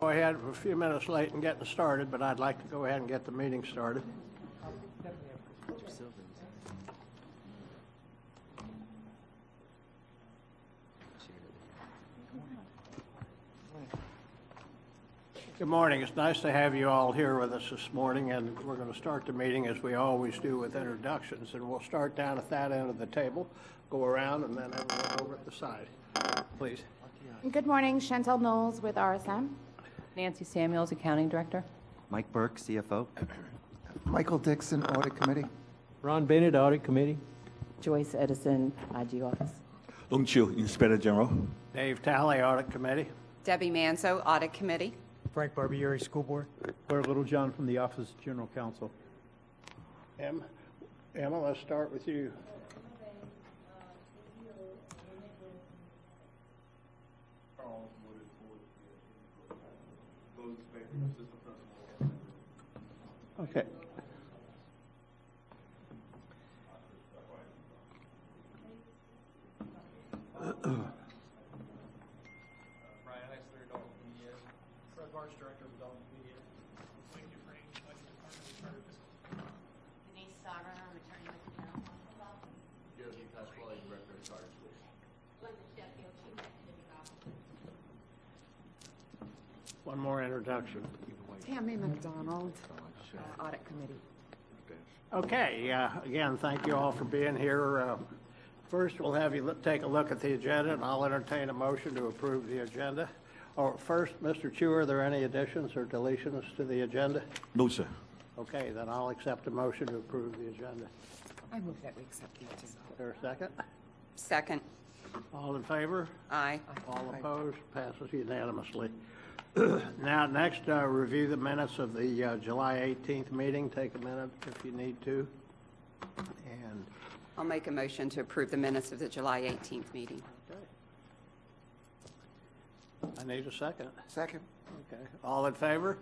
Go ahead, we're a few minutes late in getting started, but I'd like to go ahead and get the meeting started. Good morning. It's nice to have you all here with us this morning, and we're going to start the meeting as we always do with introductions, and we'll start down at that end of the table, go around, and then everyone over at the side. Please. Good morning, Chantel Knowles with RSM. Nancy Samuels, Accounting Director. Mike Burke, CFO. Michael Dixon, Audit Committee. Ron Bennett, Audit Committee. Joyce Edison, IG Office. Long Chiu, Inspector General. Dave Talley, Audit Committee. Debbie Manzo, Audit Committee. Frank Barbieri, School Board. Blair Littlejohn from the Office of General Counsel. Emma, let's start with you. Okay. One more introduction. Tammy McDonald, Audit Committee. Okay, again, thank you all for being here. First, we'll have you take a look at the agenda, and I'll entertain a motion to approve the agenda. First, Mr. Chu, are there any additions or deletions to the agenda? No, sir. Okay, then I'll accept a motion to approve the agenda. I move that we accept the agenda. Is there a second? Second. All in favor? Aye. All opposed? Passes unanimously. Now, next, review the minutes of the July 18th meeting. Take a minute if you need to. And I'll make a motion to approve the minutes of the July 18th meeting. okay. I need a second. Second. Okay. All in favor?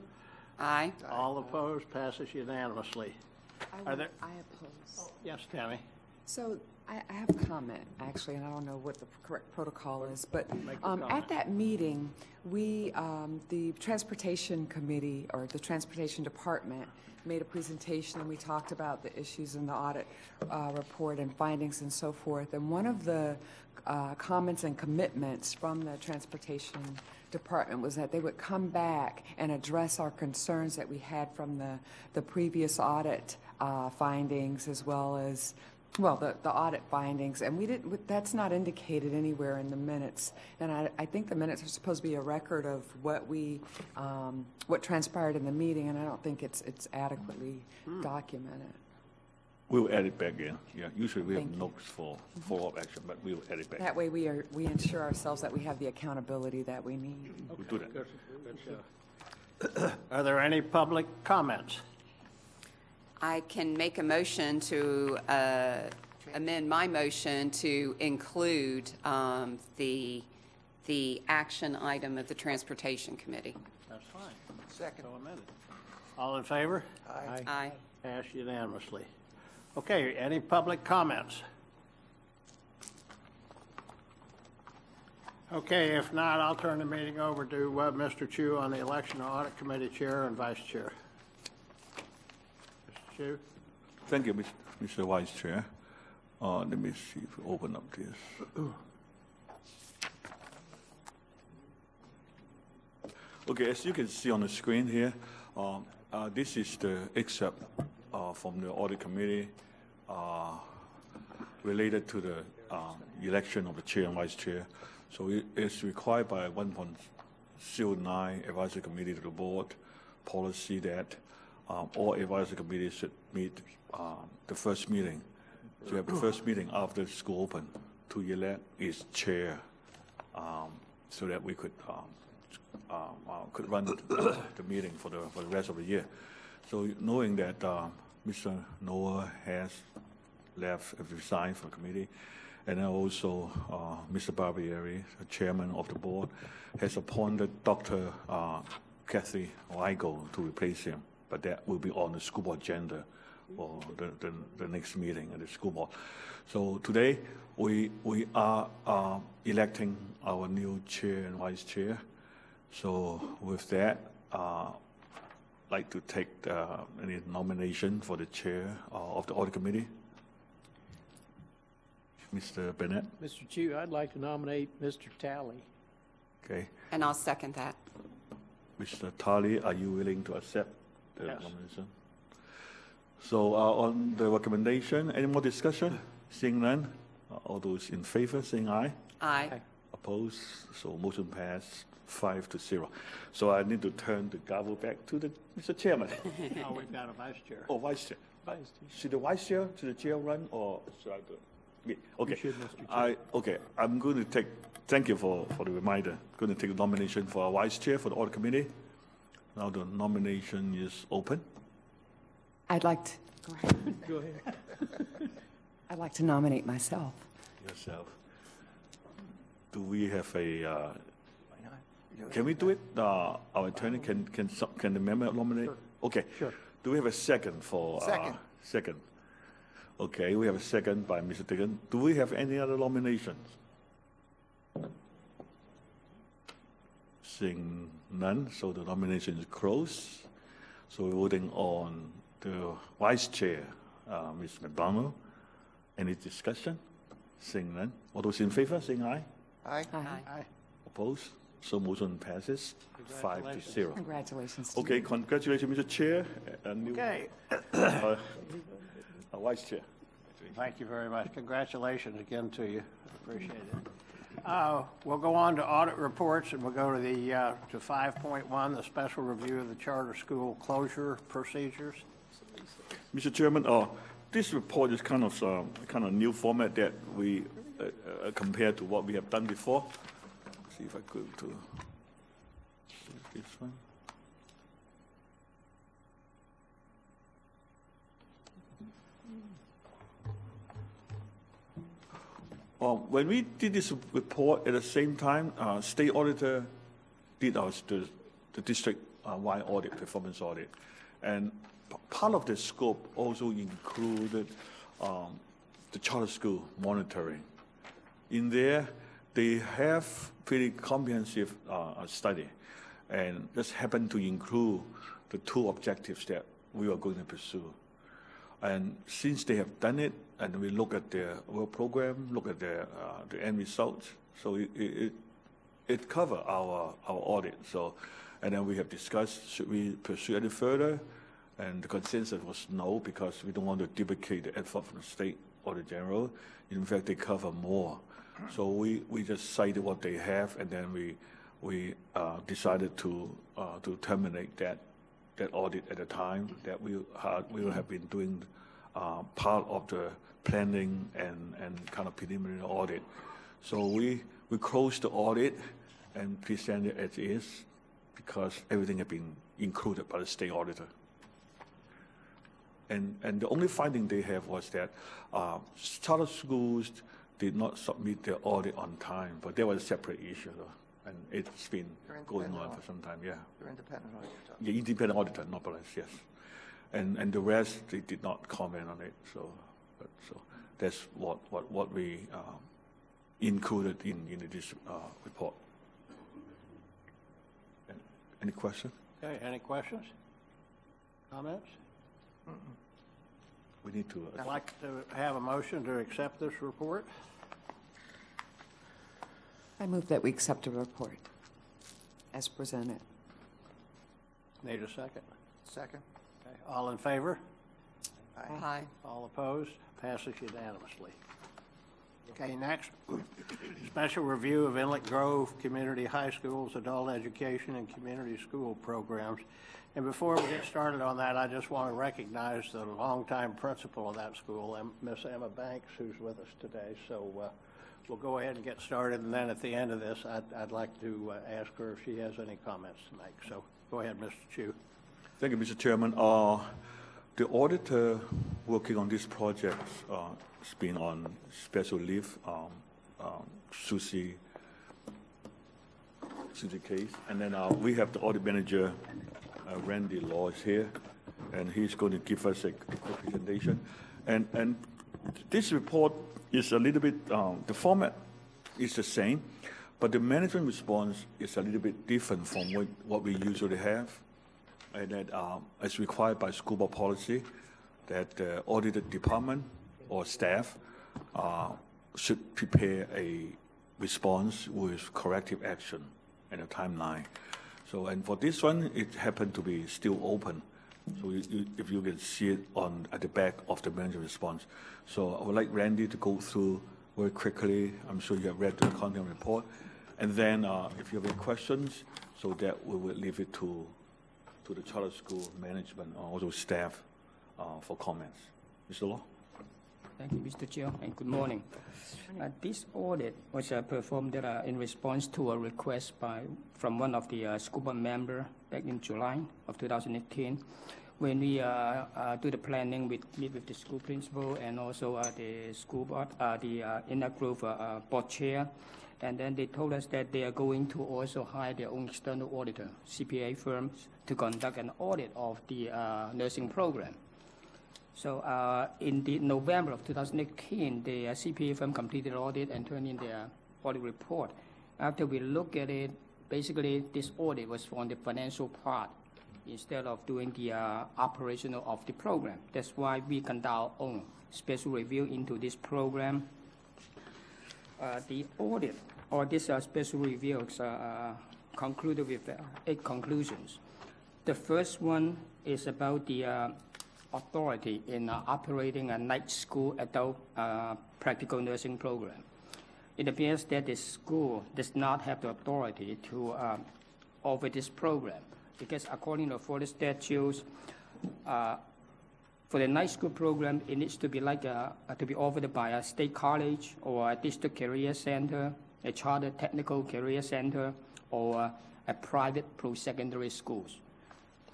Aye. All opposed? Passes unanimously. I Are there? oppose. Yes, Tammy. So I have a comment, actually, and I don't know what the correct protocol is, but at that meeting, we, the Transportation Committee, or the Transportation Department, made a presentation, and we talked about the issues in the audit report and findings and so forth. And one of the comments and commitments from the Transportation Department was that they would come back and address our concerns that we had from the previous audit findings, as well as the audit findings, and we didn't. That's not indicated anywhere in the minutes. And I think the minutes are supposed to be a record of what transpired in the meeting, and I don't think it's adequately documented. We'll add it back in. Yeah, usually we have Thank you. notes for follow-up action, but we'll add it back. That way, we ensure ourselves that we have the accountability that we need. We'll do that. Good. Are there any public comments? I can make a motion to amend my motion to include the action item of the Transportation Committee. That's fine. Second. So amended. All in favor? Aye. Aye. Passed unanimously. Okay, any public comments? Okay, if not, I'll turn the meeting over to Mr. Chu on the Election and Audit Committee Chair and Vice Chair. Mr. Chu? Thank you, Mr. Vice Chair. Let me see if we open up this. Okay, as you can see on the screen here, this is the excerpt from the Audit Committee related to the election of the Chair and Vice Chair. So it's required by 1.09 Advisory Committee to the Board policy that all advisory committees should meet the first meeting. So you have the first meeting after the school open to elect its chair, so that we could run the meeting for the rest of the year. So knowing that Mr. Noah has left, resigned from the committee, and then also Mr. Barbieri, the chairman of the board, has appointed Dr. Kathy Weigel to replace him, but that will be on the school board agenda for the next meeting at the school board. So today we are electing our new chair and vice chair, So with that, like to take any nomination for the chair of the audit committee. Mr. Bennett, Mr. Chu, I'd like to nominate Mr. Talley. okay. And I'll second that. Mr. Tully, are you willing to accept the Yes. nomination? So on the recommendation, any more discussion? Seeing none, all those in favor, saying aye. Aye. Opposed, so motion passed 5-0. So I need to turn the gavel back to the Mr. Chairman. Oh, we've got a vice chair. Oh, Vice Chair. Should the Vice Chair, should the Chair run, or should I do it? Me? Okay. should, Mr. Chair. Okay, I'm going to thank you for the reminder. Going to take the nomination for a Vice Chair for the Audit Committee. Now the nomination is open. I'd like to, go ahead. Go ahead. I'd like to nominate myself. Yourself. Do we have a, can we do it? Our attorney, can the member nominate? Okay. Sure. Do we have a second for? Second. Second. Okay, we have a second by Mr. Dickon. Do we have any other nominations? Seeing none, so the nomination is closed. So we're voting on the Vice Chair, Ms. McDonald. Any discussion? Seeing none. All those in favor, saying aye. Aye. Aye. Opposed? So motion passes 5-0. Congratulations to you. Okay, congratulations, Mr. Chair. And new Okay, Vice Chair. thank you very much. Congratulations again to you. Appreciate it. We'll go on to audit reports, and we'll go to the, to 5.1, the special review of the charter school closure procedures. Mr. Chairman, this report is kind of new format that we compared to what we have done before. See if I could to this one. When we did this report at the same time, state auditor did the district-wide audit, performance audit, and part of the scope also included the charter school monitoring. In there, they have pretty comprehensive study, and just happened to include the two objectives that we are going to pursue. And since they have done it, and we look at their work program, look at their the end results, so it cover our audit. So, and then we have discussed, should we pursue any further? And the consensus was no, because we don't want to duplicate the effort from the state Auditor General. In fact, they cover more. So we just cited what they have, and then we decided to terminate that audit at the time that we will have been doing part of the planning and kind of preliminary audit. So we closed the audit and presented it as is, because everything had been included by the state auditor. And the only finding they have was that charter schools did not submit their audit on time, but that was a separate issue, though. And it's been going on for some time, yeah. You're independent auditor. Yeah, independent auditor, not biased, yes. And the rest, they did not comment on it, so that's what we included in this report. Any questions? Okay, any questions? Comments? We need to. I'd like to have a motion to accept this report. I move that we accept the report as presented. Need a second? Second. Okay, all in favor? Aye. All opposed? Passes unanimously. Okay, next, special review of Inlet Grove Community High School's adult education and community school programs. And before we get started on that, I just want to recognize the longtime principal of that school, Miss Emma Banks, who's with us today. So we'll go ahead and get started, and then at the end of this, I'd like to ask her if she has any comments to make. So go ahead, Mr. Chu. Thank you, Mr. Chairman. The auditor working on this project has been on special leave, Susie case. And then we have the audit manager, Randy Law, is here, and he's going to give us a quick presentation. And this report is a little bit, the format is the same, But the management response is a little bit different from what we usually have, and that as required by school board policy, that the audited department or staff should prepare a response with corrective action and a timeline. So, and for this one, it happened to be still open. So if you can see it at the back of the management response. So I would like Randy to go through very quickly. I'm sure you have read the content report. And then if you have any questions, so that we will leave it to the charter school management or also staff for comments. Mr. Law? Thank you, Mr. Chair, and good morning. This audit was performed in response to a request from one of the school board members back in July of 2018, when we do the planning meet with the school principal and also the school board, the Inlet group board chair, and then they told us that they are going to also hire their own external auditor, CPA firms, to conduct an audit of the nursing program. So in November of 2018, the CPA firm completed the audit and turned in their audit report. After we look at it, basically this audit was on the financial part instead of doing the operational of the program. That's why we conduct our own special review into this program. The audit or this special review concluded with 8 conclusions. The first one is about the authority in operating a night school adult practical nursing program. It appears that the school does not have the authority to offer this program because according to Florida statutes, for the night school program, it needs to be to be offered by a state college or a district career center, a charter technical career center, or a private post-secondary schools.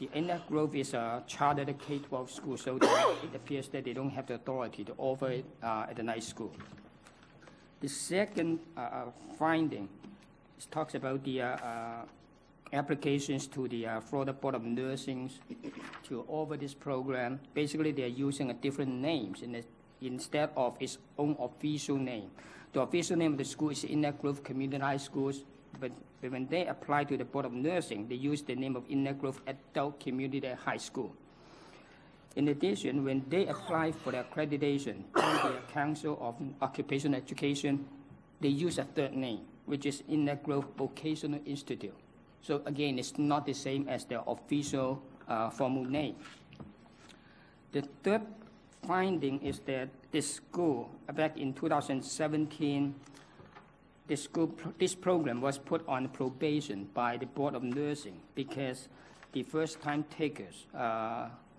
The Inlet Grove is a chartered K-12 school, so it appears that they don't have the authority to offer it at the night school. The second finding talks about the applications to the Florida Board of Nursing to offer this program. Basically, they are using a different names instead of its own official name. The official name of the school is Inlet Grove Community High Schools, but when they apply to the Board of Nursing, they use the name of Inlet Grove Adult Community High School. In addition, when they apply for the accreditation to the Council of Occupational Education, they use a third name, which is Inlet Grove Vocational Institute. So again, it's not the same as their official formal name. The third finding is that this school, back in 2017, this program was put on probation by the Board of Nursing because the first-time takers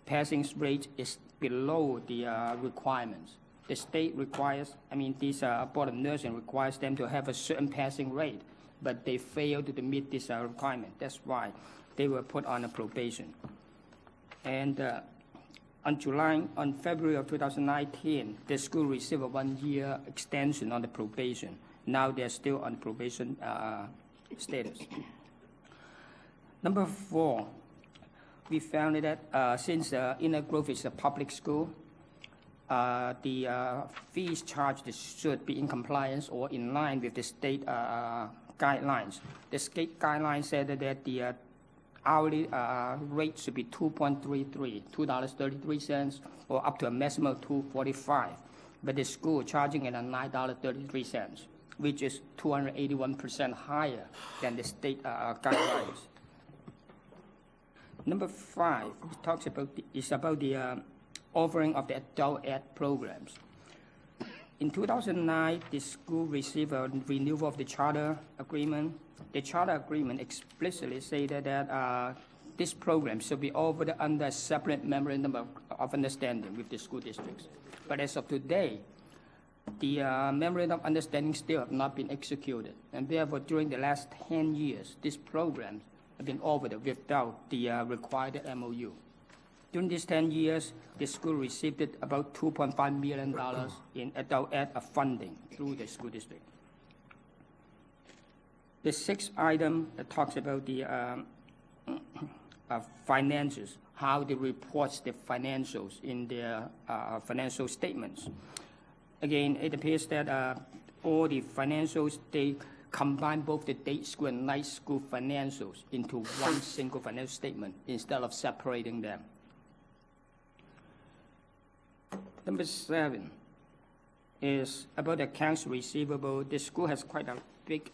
passing rate is below the requirements. The state requires, this Board of Nursing requires them to have a certain passing rate, but they failed to meet this requirement. That's why they were put on a probation. And on February of 2019, the school received a 1-year extension on the probation. Now they're still on probation status. Number 4, we found that since Inlet Grove is a public school, the fees charged should be in compliance or in line with the state guidelines. The state guidelines said that the hourly rate should be $2.33, or up to a maximum of $2.45. But the school charging it at $9.33, which is 281% higher than the state guidelines. Number 5 is about the offering of the adult ed programs. In 2009, the school received a renewal of the charter agreement. The charter agreement explicitly stated that this program should be offered under a separate memorandum of understanding with the school districts. But as of today, the Memorandum of Understanding still have not been executed, and therefore during the last 10 years, these programs have been offered without the required MOU. During these 10 years, the school received about $2.5 million in adult ed funding through the school district. The 6th item talks about the finances, how they report the financials in their financial statements. Again, it appears that all the financials, they combine both the day school and night school financials into one single financial statement instead of separating them. Number 7 is about accounts receivable. The school has quite a big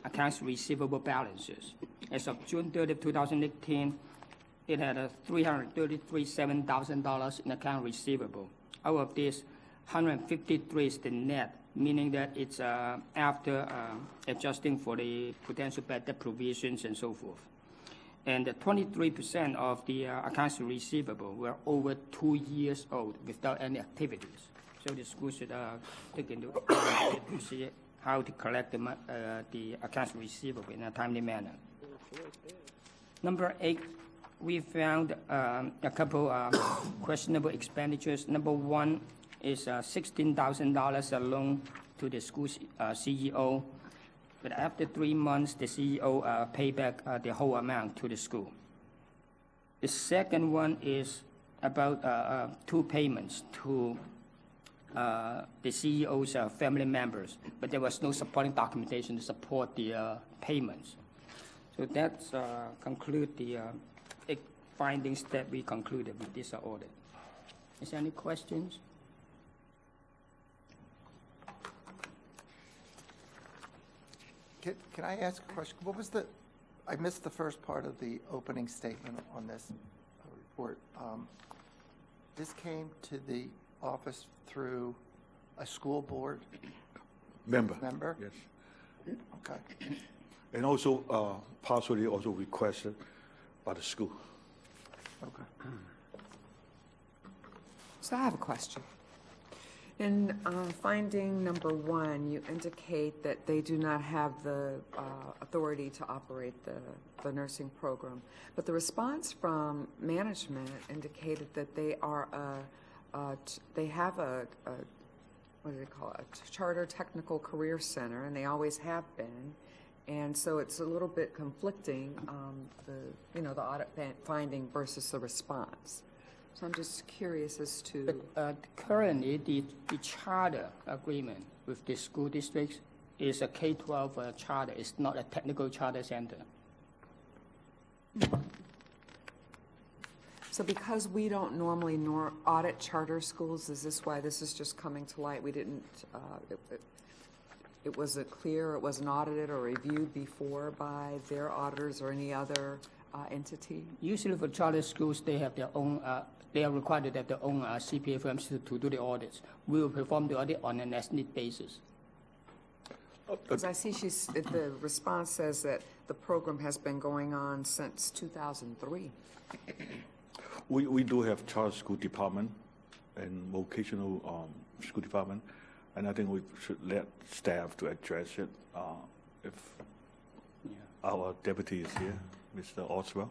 accounts receivable balances. As of June 30, 2018, it had a $333,700 in account receivable. Out of this, 153 is the net, meaning that it's after adjusting for the potential bad debt provisions and so forth. And 23% of the accounts receivable were over 2 years old without any activities. So the school should take into account to see how to collect the accounts receivable in a timely manner. Number 8, we found a couple questionable expenditures. Number 1 is $16,000 a loan to the school's CEO. But after 3 months, the CEO paid back the whole amount to the school. The second one is about 2 payments to the CEO's family members, but there was no supporting documentation to support the payments. So that's conclude the findings that we concluded with this audit. Is there any questions? Can I ask a question? What was I missed the first part of the opening statement on this report. This came to the office through a school board Member? Yes. Okay. And also partially also requested by the school. Okay. So I have a question. In finding number 1, you indicate that they do not have the authority to operate the nursing program, but the response from management indicated that they are they have a what do they call it? A charter technical career center, and they always have been, and so it's a little bit conflicting, the audit finding versus the response. So I'm just curious as to... But currently, the charter agreement with the school districts is a K-12 charter. It's not a technical charter center. So because we don't normally audit charter schools, is this why this is just coming to light? We didn't, it wasn't clear, it wasn't audited or reviewed before by their auditors or any other entity? Usually for charter schools, they have their own, they are required to have their own CPA firms to do the audits. We will perform the audit on an as-need basis. Because I see the response says that the program has been going on since 2003. We do have charter school department and vocational school department, and I think we should let staff to address it if our deputy is here, Mr. Oswell.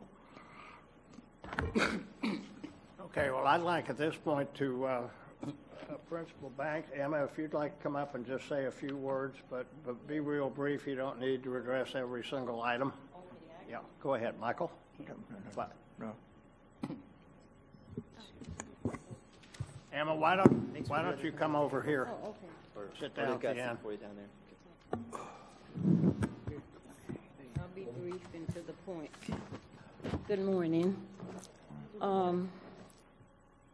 Okay, well, I'd like at this point to Principal Banks, Emma, if you'd like to come up and just say a few words, but be real brief. You don't need to address every single item. Yeah, go ahead, Michael. No. Emma, why don't you come over here? Sit down at the end. I'll be brief and to the point. Good morning.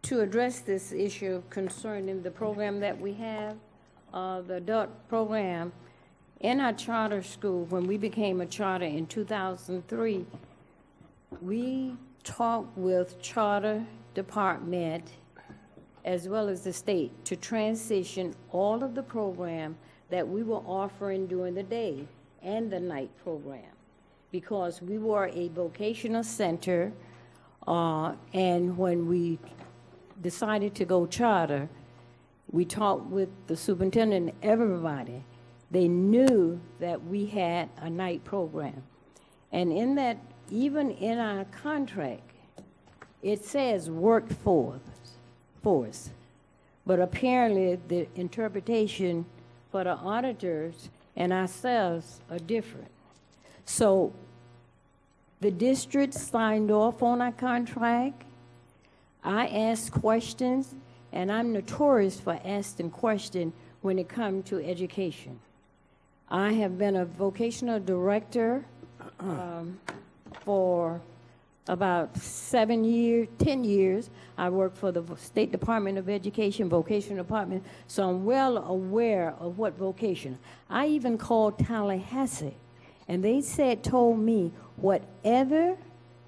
To address this issue concerning the program that we have, the adult program, in our charter school, when we became a charter in 2003, we talked with charter department as well as the state to transition all of the program that we were offering during the day and the night program, because we were a vocational center, and when we decided to go charter, we talked with the superintendent and everybody. They knew that we had a night program. And in that, even in our contract, it says workforce, but apparently the interpretation for the auditors and ourselves are different. So the district signed off on our contract. I asked questions, and I'm notorious for asking questions when it comes to education. I have been a vocational director for about 10 years. I work for the State Department of Education, Vocational Department, so I'm well aware of what vocation. I even called Tallahassee, and they told me, whatever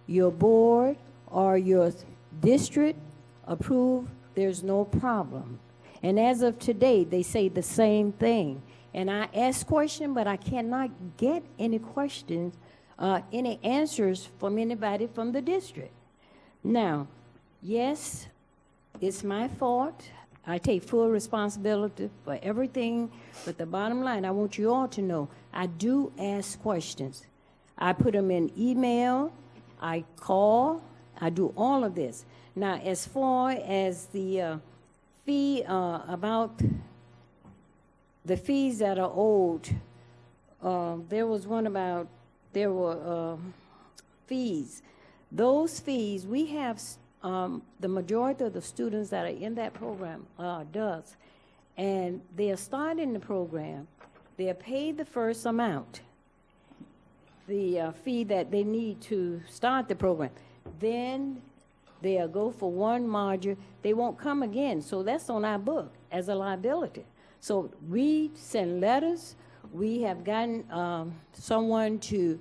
your board or your district approve, there's no problem. And as of today, they say the same thing. And I ask questions, but I cannot get any questions, any answers from anybody from the district. Now, yes, it's my fault. I take full responsibility for everything, but the bottom line, I want you all to know, I do ask questions. I put them in email, I call, I do all of this. Now, as far as the fee, about the fees that are owed, there was one about, there were fees. Those fees, we have, the majority of the students that are in that program are adults, and they are starting the program. They are paid the first amount, the fee that they need to start the program. Then they'll go for one module. They won't come again, so that's on our book as a liability. So we send letters. We have gotten someone to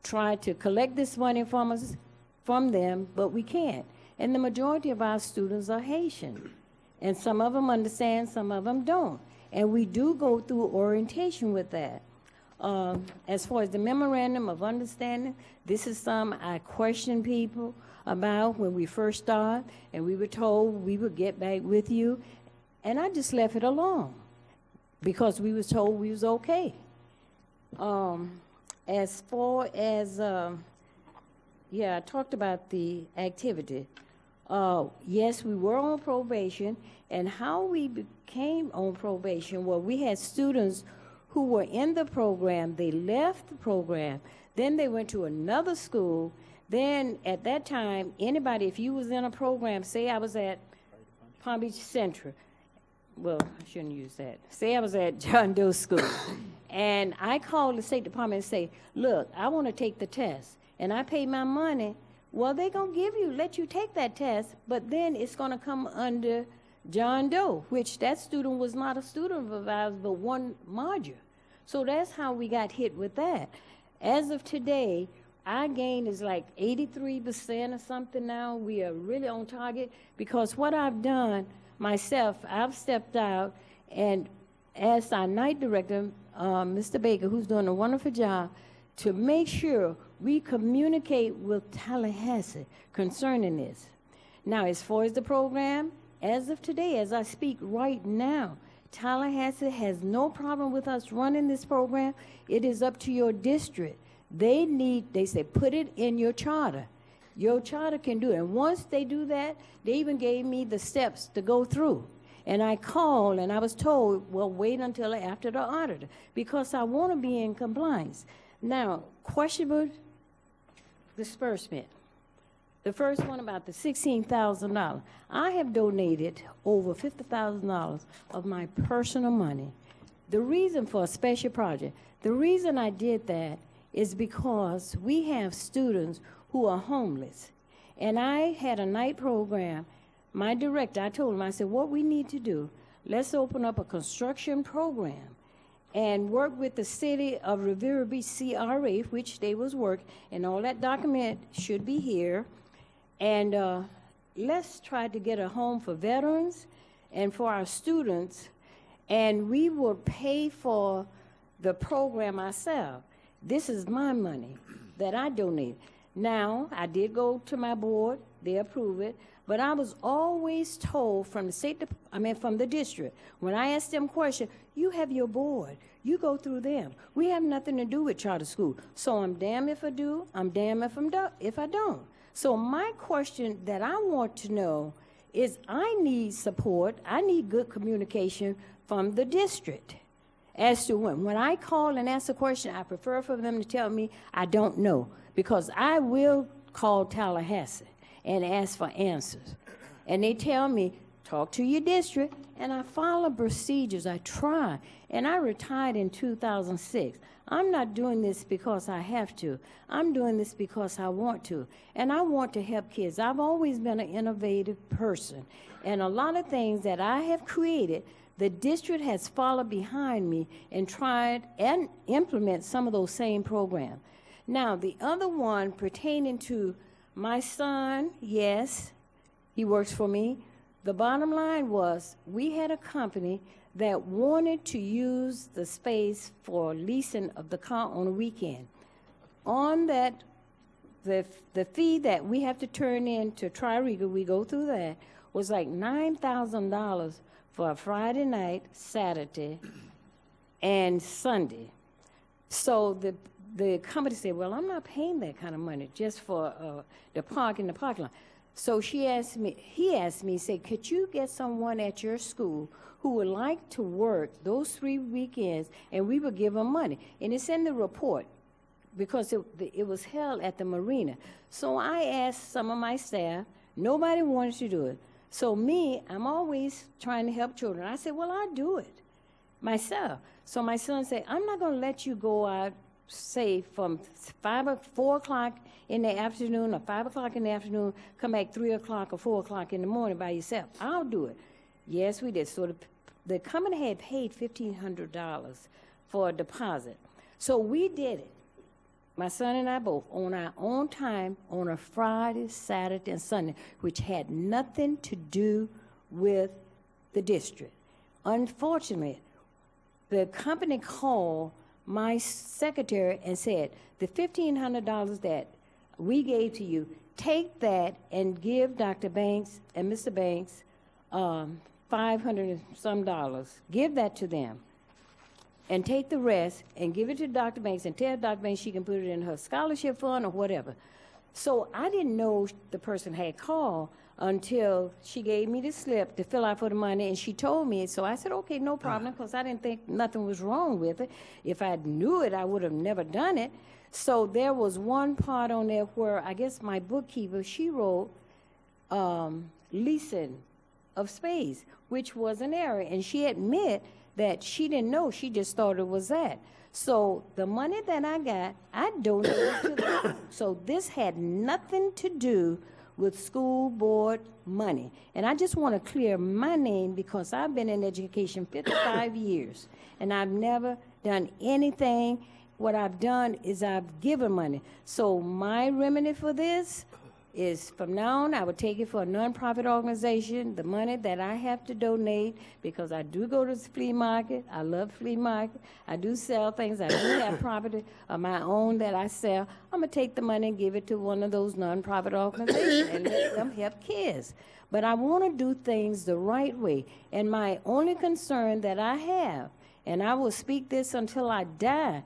try to collect this money from them, but we can't. And the majority of our students are Haitian. And some of them understand, some of them don't. And we do go through orientation with that. As far as the Memorandum of Understanding, this is some I question people about when we first started, and we were told we would get back with you. And I just left it alone because we was told we was okay. As far as, yeah, I talked about the activity. Yes, we were on probation, and how we became on probation, well, we had students who were in the program, they left the program, then they went to another school. Then at that time, anybody, if you was in a program, say I was at Palm Beach Central, well, I shouldn't use that. Say I was at John Doe School, and I called the State Department and say, look, I want to take the test, and I pay my money. Well, they're going to let you take that test, but then it's going to come under John Doe, which that student was not a student of ours, but one module. So that's how we got hit with that. As of today, our gain is like 83% or something now. We are really on target because what I've done myself, I've stepped out and asked our night director, Mr. Baker, who's doing a wonderful job, to make sure we communicate with Tallahassee concerning this. Now, as far as the program, as of today, as I speak right now, Tallahassee has no problem with us running this program. It is up to your district. They say, put it in your charter. Your charter can do it. And once they do that, they even gave me the steps to go through. And I called and I was told, well, wait until after the auditor because I want to be in compliance. Now, questionable disbursement. The first one about the $16,000. I have donated over $50,000 of my personal money. The reason for a special project, the reason I did that is because we have students who are homeless. And I had a night program. My director, I told him, I said, what we need to do, let's open up a construction program and work with the city of Riviera Beach CRA, which they was working, and all that document should be here. And let's try to get a home for veterans and for our students, and we will pay for the program ourselves. This is my money that I donate. Now, I did go to my board, they approve it, but I was always told from the district, when I asked them questions, you have your board, you go through them. We have nothing to do with charter school. So I'm damned if I do, I'm damned if I don't. So my question that I want to know is I need support, I need good communication from the district. As to when I call and ask a question, I prefer for them to tell me I don't know, because I will call Tallahassee and ask for answers. And they tell me talk to your district, and I follow procedures. I try. And I retired in 2006. I'm not doing this because I have to. I'm doing this because I want to. And I want to help kids. I've always been an innovative person. And a lot of things that I have created, the district has followed behind me and tried and implement some of those same programs. Now, the other one pertaining to my son, yes, he works for me. The bottom line was we had a company that wanted to use the space for leasing of the car on a weekend. On that, the fee that we have to turn in to Tri-Riga, we go through that, was like $9,000 for a Friday night, Saturday, and Sunday. So the company said, well, I'm not paying that kind of money just for the park in the parking lot. So he asked me, said, could you get someone at your school who would like to work those 3 weekends, and we would give them money. And it's in the report because it was held at the marina. So I asked some of my staff. Nobody wanted to do it. So me, I'm always trying to help children. I said, well, I'll do it myself. So my son said, I'm not going to let you go out, say, from 4 o'clock in the afternoon or 5 o'clock in the afternoon, come back 3 o'clock or 4 o'clock in the morning by yourself. I'll do it. Yes, we did. So the company had paid $1,500 for a deposit. So we did it, my son and I both, on our own time on a Friday, Saturday, and Sunday, which had nothing to do with the district. Unfortunately, the company called my secretary and said, the $1,500 that we gave to you, take that and give Dr. Banks and Mr. Banks $500 and some. Give that to them. And take the rest and give it to Dr. Banks and tell Dr. Banks she can put it in her scholarship fund or whatever. So I didn't know the person had called until she gave me the slip to fill out for the money, and she told me. So I said, okay, no problem, because I didn't think nothing was wrong with it. If I knew it, I would have never done it. So there was one part on there where I guess my bookkeeper, she wrote leasing of space, which was an error, and she admitted that she didn't know, she just thought it was that. So the money that I got, I donated to them. So this had nothing to do with school board money. And I just want to clear my name because I've been in education 55 years, and I've never done anything. What I've done is I've given money. So my remedy for this is from now on, I would take it for a nonprofit organization, the money that I have to donate, because I do go to the flea market. I love flea market. I do sell things. I do have property of my own that I sell. I'm going to take the money and give it to one of those nonprofit organizations and let them help kids. But I want to do things the right way. And my only concern that I have, and I will speak this until I die,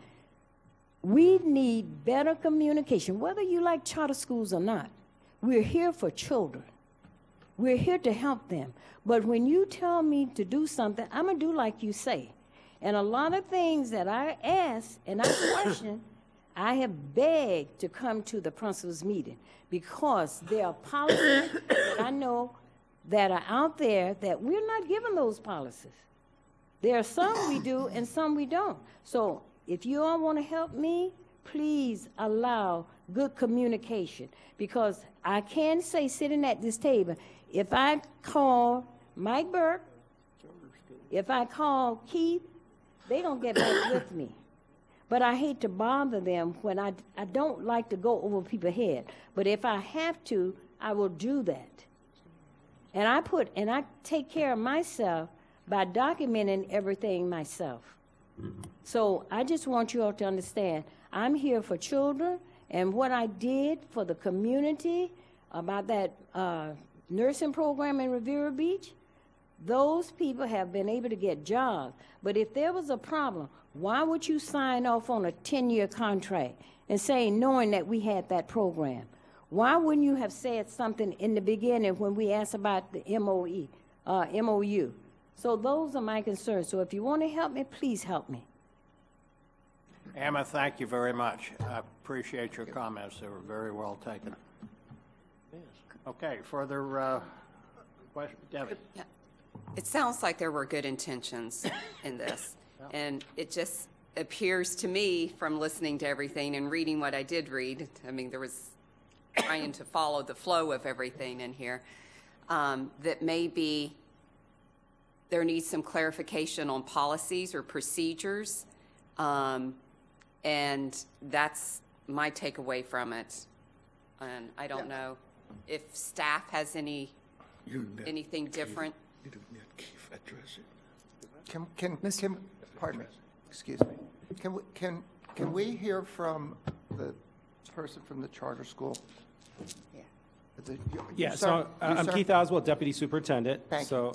we need better communication, whether you like charter schools or not. We're here for children. We're here to help them. But when you tell me to do something, I'm going to do like you say. And a lot of things that I ask and I question, I have begged to come to the principal's meeting because there are policies that I know that are out there that we're not given those policies. There are some we do and some we don't. So if you all want to help me, please allow good communication, because I can say, sitting at this table, if I call Mike Burke, if I call Keith, they don't get back with me. But I hate to bother them when I don't like to go over people's head. But if I have to, I will do that. And I take care of myself by documenting everything myself. So I just want you all to understand, I'm here for children, and what I did for the community about that nursing program in Riviera Beach, those people have been able to get jobs. But if there was a problem, why would you sign off on a 10-year contract and say, knowing that we had that program? Why wouldn't you have said something in the beginning when we asked about the MOU? So those are my concerns. So if you want to help me, please help me. Emma, thank you very much. I appreciate your comments. They were very well taken. Okay, further Question, Debbie? Yeah. It sounds like there were good intentions in this. And it just appears to me, from listening to everything and reading what I did read, I mean, there was trying to follow the flow of everything in here, that maybe there needs some clarification on policies or procedures. And that's my takeaway from it. And I don't know if staff has anything different. Pardon me, excuse me. Can we hear from the person from the charter school? Yeah, so I'm Keith Oswald, Deputy Superintendent. Thank you. So,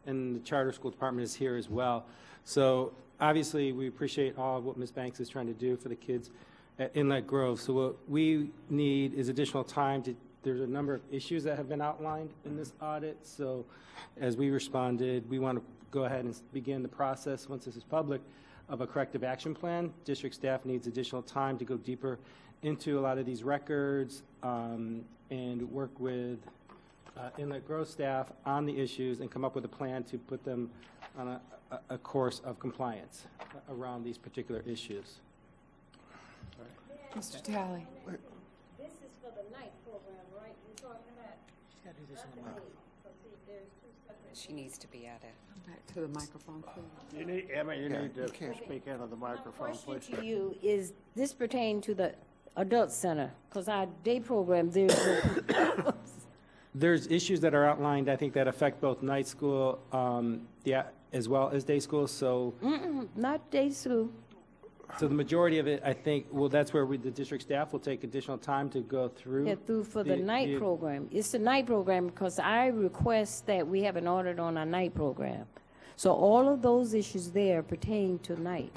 and the Charter School Department is here as well. So obviously, we appreciate all of what Ms. Banks is trying to do for the kids at Inlet Grove. So what we need is additional time to, there's a number of issues that have been outlined in this audit. So as we responded, we want to go ahead and begin the process, once this is public, of a corrective action plan. District staff needs additional time to go deeper into a lot of these records and work with Inlet Grove staff on the issues and come up with a plan to put them on a course of compliance around these particular issues. Mr. Talley. This is for the night program, right? You're talking about? She needs to be at it. Back to the microphone, please. You need, Emma, you need to speak into the microphone, please. Question to you, is this pertain to the adult center? Because our day program, there's no There's issues that are outlined, I think, that affect both night school as well as day school. So, not day school. so the majority of it, I think, well, that's where the district staff will take additional time to go through. Yeah, through for the night program. It's the night program because I request that we have an audit on our night program. So all of those issues there pertain to night.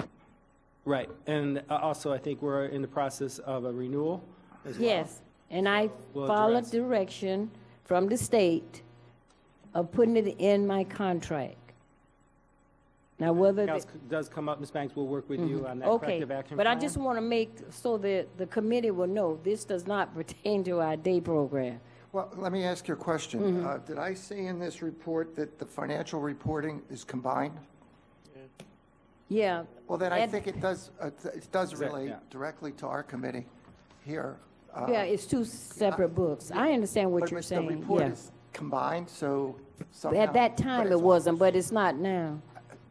Right, and also I think we're in the process of a renewal as well. Yes, and I We'll followed address. direction from the state of putting it in my contract. Now, whether, If else does come up, Ms. Banks, we'll work with you on that okay, corrective action but plan. I just want to make so that the committee will know this does not pertain to our day program. Well, let me ask you a question. Did I see in this report that the financial reporting is combined? Yeah. Well, then I and- think it does relate yeah. directly to our committee here. Yeah, it's two separate books. I understand what you're The saying, report yeah. is combined, so somehow. At that time, but it it's wasn't, but it's not now.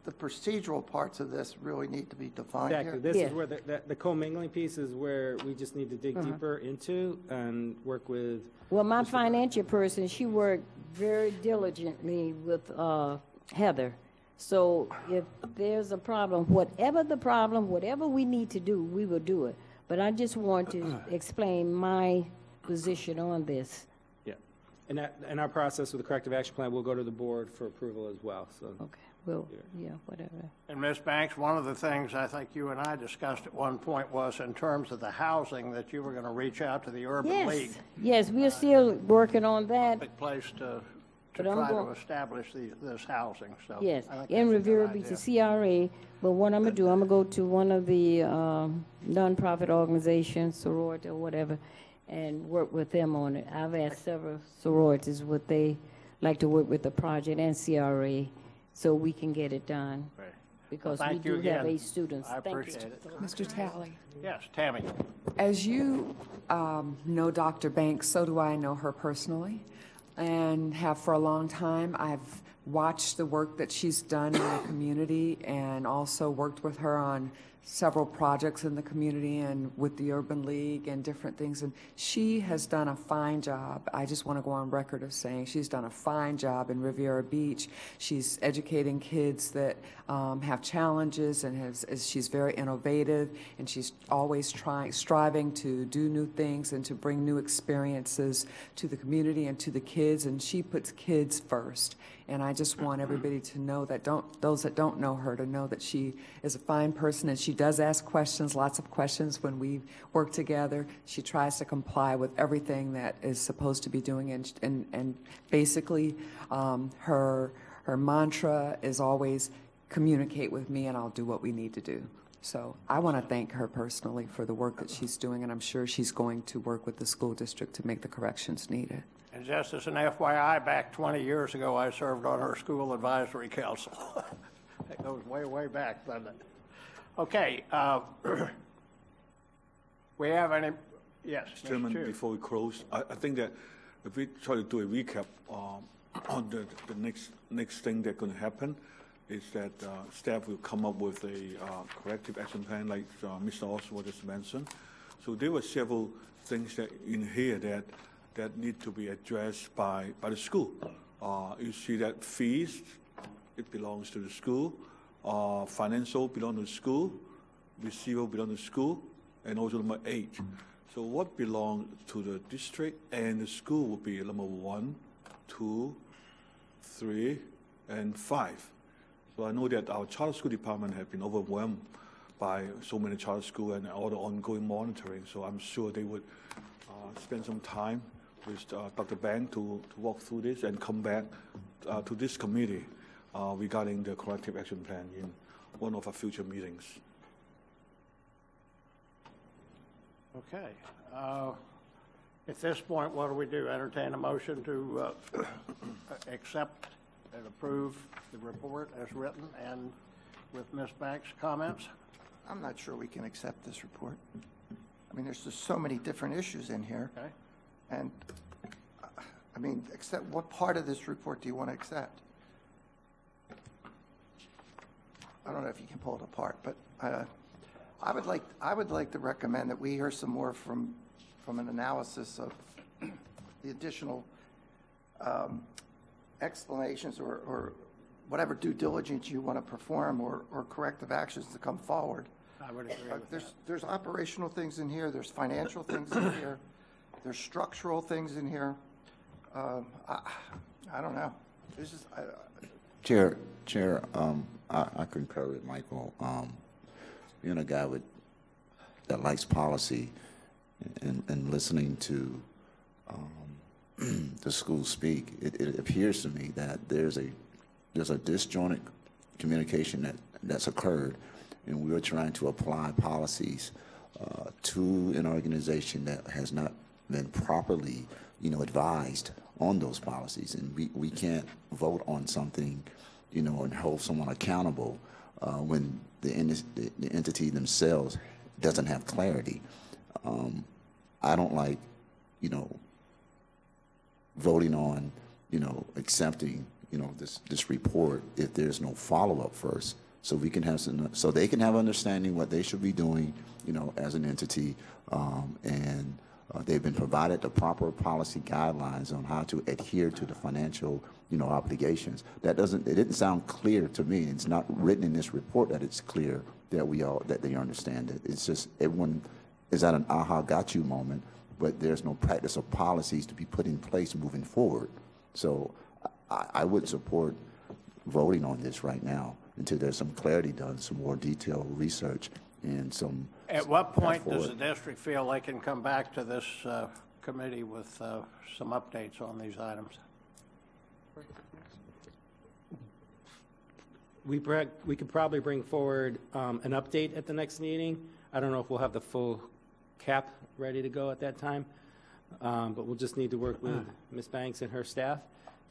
The procedural parts of this really need to be defined Exactly, here. this Yeah. is where the commingling piece is where we just need to dig deeper into and work with. Well, my financial person, she worked very diligently with Heather. So if there's a problem, whatever we need to do, we will do it. But I just want to explain my position on this. Yeah, and our process with the corrective action plan will go to the board for approval as well, so. Okay, well, yeah, whatever. And Ms. Banks, one of the things I think you and I discussed at one point was in terms of the housing, that you were going to reach out to the Urban League. Yes, we're still working on that. Big place to But I'm try to going- establish this housing, so. Yes, I think in that's a good Revere Beach, idea. the CRA, but what I'm gonna do, I'm gonna go to one of the nonprofit organizations, sorority or whatever, and work with them on it. I've asked several sororities would they like to work with the project and CRA, so we can get it done, Right. because Well, we thank you do have again. 8 students. I Thank you. appreciate it. Mr. Talley. Yes, Tammy. As you know Dr. Banks, so do I know her personally, and have for a long time. I've watched the work that she's done in the community and also worked with her on several projects in the community and with the Urban League and different things. And she has done a fine job. I just want to go on record of saying she's done a fine job in Riviera Beach. She's educating kids that have challenges, and she's very innovative, and she's always striving to do new things and to bring new experiences to the community and to the kids. And she puts kids first. And I just want everybody to know that those that don't know her, to know that she is a fine person, and she does ask questions, lots of questions when we work together. She tries to comply with everything that is supposed to be doing, and basically her mantra is always communicate with me and I'll do what we need to do. So I want to thank her personally for the work that she's doing, and I'm sure she's going to work with the school district to make the corrections needed. And just as an FYI, back 20 years ago, I served on our school advisory council. That goes way, way back, doesn't it? Okay, we have any, yes, Mr. Chairman, Chair. before we close, I think that if we try to do a recap on the next thing that's going to happen, is that staff will come up with a corrective action plan, like Mr. Oswald just mentioned. So there were several things that in here that need to be addressed by the school. You see that fees, it belongs to the school. Financial belongs to the school. Receivable belongs to the school. And also number 8. So what belongs to the district and the school will be number 1, 2, 3, and 5. So I know that our charter school department have been overwhelmed by so many charter schools and all the ongoing monitoring. So I'm sure they would spend some time with Dr. Bank to walk through this and come back to this committee regarding the corrective action plan in one of our future meetings. Okay. At this point, what do we do? Entertain a motion to accept and approve the report as written and with Ms. Banks' comments? I'm not sure we can accept this report. I mean, there's just so many different issues in here. Okay. And, I mean, accept, what part of this report do you want to accept? I don't know if you can pull it apart, but I would like to recommend that we hear some more from an analysis of the additional explanations or whatever due diligence you want to perform or corrective actions to come forward. I would agree with that. There's operational things in here, there's financial things in here, there's structural things in here. I don't know. This is, Chair, I concur with Michael. Being a guy that likes policy and listening to the school speak, it appears to me that there's a disjointed communication that's occurred, and we're trying to apply policies to an organization that has not been properly, advised on those policies, and we can't vote on something, and hold someone accountable when the entity themselves doesn't have clarity. I don't like, voting on, accepting, this report if there's no follow-up first, so we can have so they can have understanding what they should be doing, as an entity, and they've been provided the proper policy guidelines on how to adhere to the financial, obligations. It didn't sound clear to me. It's not written in this report that it's clear that they understand it. It's just everyone is at an aha got you moment, but there's no practice of policies to be put in place moving forward. So I would support voting on this right now until there's some clarity done, some more detailed research, and some. At what point does the district feel they can come back to this committee with some updates on these items? We could probably bring forward an update at the next meeting. I don't know if we'll have the full cap ready to go at that time, but we'll just need to work with Ms. Banks and her staff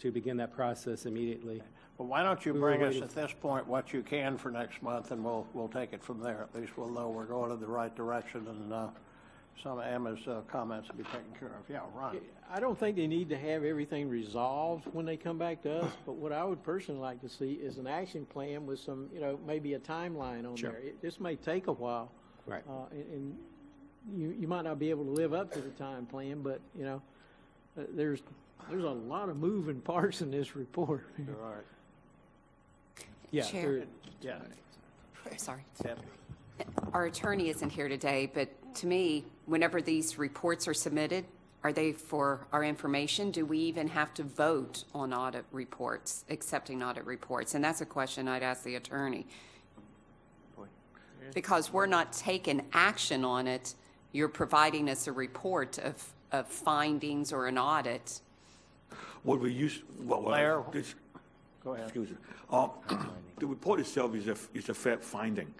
to begin that process immediately. Well, why don't you bring us at this point what you can for next month, and we'll take it from there. At least we'll know we're going in the right direction, and some of Emma's comments will be taken care of. Yeah, Ron. I don't think they need to have everything resolved when they come back to us, but what I would personally like to see is an action plan with some, maybe a timeline on there. This may take a while. Right. And you might not be able to live up to the time plan, but, there's a lot of moving parts in this report. You're right. Yeah. Chair. Yeah. Sorry. Yep. Our attorney isn't here today, but to me, whenever these reports are submitted, are they for our information? Do we even have to vote on audit reports, accepting audit reports? And that's a question I'd ask the attorney. Because we're not taking action on it, you're providing us a report of findings or an audit. What we use, Blair? this, Go ahead. excuse me. The report itself is a fact finding.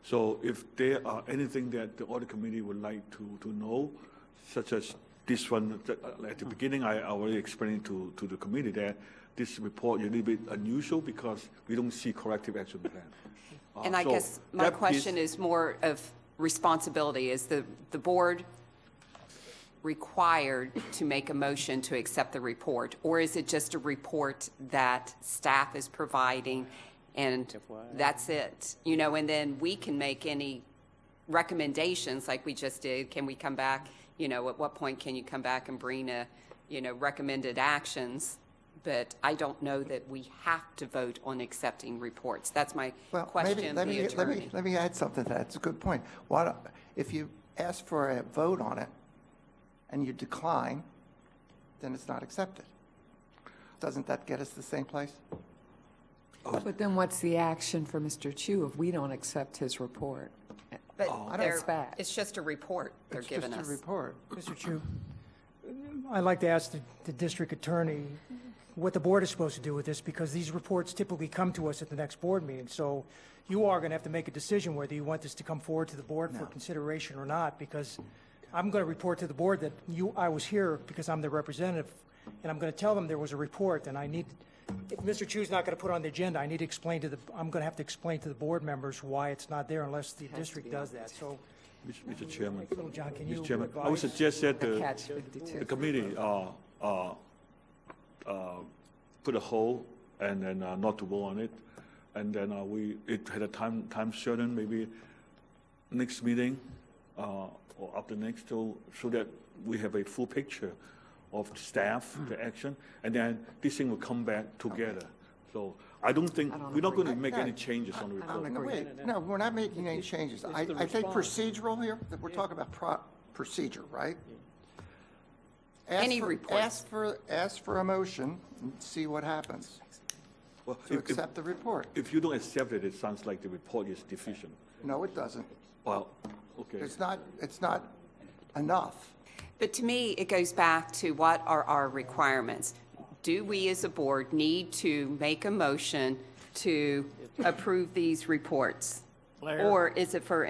So if there are anything that the audit committee would like to know, such as this one, at the beginning, I already explained to the committee that this report is a little bit unusual because we don't see corrective action plan. And I So guess my that question is more of responsibility. Is the board required to make a motion to accept the report? Or is it just a report that staff is providing and that's it? You know, and then we can make any recommendations like we just did. Can we come back? You know, at what point can you come back and bring a, you know, recommended actions? But I don't know that we have to vote on accepting reports. That's my question of the attorney. Let me add something to that. It's a good point. If you ask for a vote on it and you decline, then it's not accepted. Doesn't that get us the same place? But then what's the action for Mr. Chu if we don't accept his report? But It's back. it's just a report they're giving us. It's just a report. Mr. Chu, I'd like to ask the district attorney what the board is supposed to do with this, because these reports typically come to us at the next board meeting. So you are going to have to make a decision whether you want this to come forward to the board for consideration or not, because I'm going to report to the board that I was here because I'm the representative, and I'm going to tell them there was a report, and I need, if Mr. Chu's not going to put it on the agenda, I need to explain I'm going to have to explain to the board members why it's not there unless the district does that. So, Mr. Chairman, Little John, can you Mr. Chairman, I would advise? suggest that Catch 52. the committee put a hold and then not to vote on it, and then it had a time certain, maybe next meeting or after next, so that we have a full picture of staff, the action, and then this thing will come back together. So I don't think, we're not going to make any changes on the report. No, wait, no, we're not making any changes. I think procedural here, that we're talking about procedure, right? Any report. Ask for a motion and see what happens Well, to accept the report. If you don't accept it, it sounds like the report is deficient. No, it doesn't. Well, okay. It's not enough. But to me, it goes back to what are our requirements? Do we as a board need to make a motion to approve these reports? Claire? Or is it for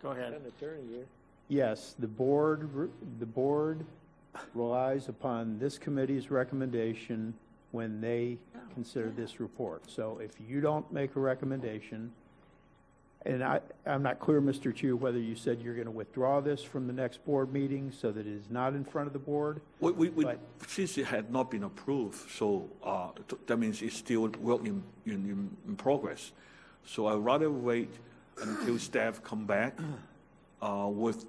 Go ahead. An attorney here. Yes, the board relies upon this committee's recommendation when they consider this report. So if you don't make a recommendation, and I'm not clear, Mr. Chu, whether you said you're going to withdraw this from the next board meeting so that it is not in front of the board. Since it had not been approved, so that means it's still work in progress. So I'd rather wait until staff come back with